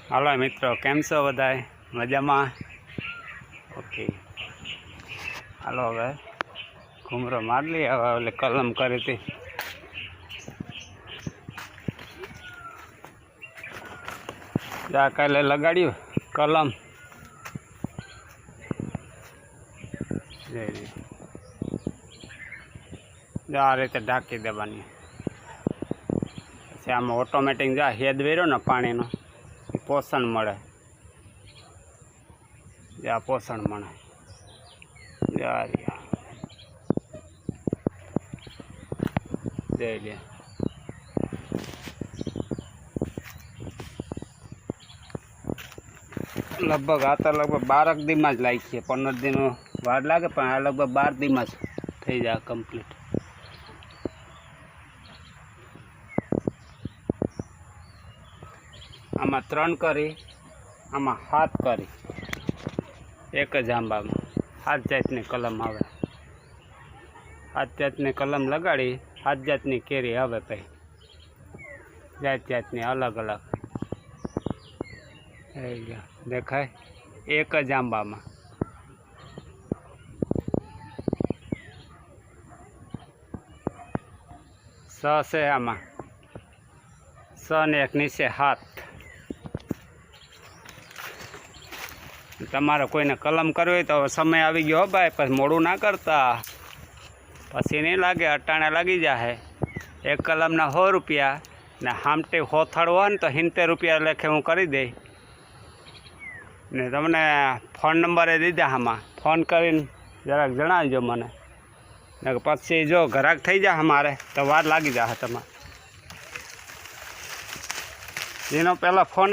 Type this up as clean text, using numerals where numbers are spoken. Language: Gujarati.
હાલો મિત્રો, કેમ છો બધાય? મજામાં? ઓકે, હાલો હવે ઘૂમરો મારી લઈએ. હવે ઓલે કલમ કરી હતી, જા કાલે લગાડ્યું કલમ. આ રીતે ઢાંકી દેવાની. પછી આમાં ઓટોમેટિક જા હેદ વેર્યો ને પાણીનો, પોષણ મળે. આ પોષણ મળે. જઈ લે. લગભગ આ તો લગભગ 12 દીમાં જ લાગી છે. 15 દિનનો વાર લાગે, પણ આ લગભગ 12 દીમાં જ થઈ જાય કમ્પ્લીટ. આમાં 3 કરી, આમાં 7 કરી, એક જ આંબામાં 7 જાતની કલમ આવે. 7 જાતની કલમ લગાડી 7 જાતની કેરી આવે. પછી જાતની અલગ અલગ દેખાય એક જ આંબામાં. છે આમાં 6 ને 1 નીચે 7. તમારે કોઈને કલમ કરવી હોય તો સમય આવી ગયો ભાઈ, પછી મોડું ના કરતા, પછી નહીં લાગે. અટાણે લાગી જાય. એક કલમના 100 રૂપિયા ને હામટી હોથળ હોય ને તો 70 રૂપિયા લેખે હું કરી દઈ. ને તમને ફોન નંબરે દીધા, આમાં ફોન કરીને જરાક જણાવજો મને. ને પછી જો ઘરાક થઈ જાય અમારે તો વાર લાગી જાય તમારે. જેનો પહેલાં ફોન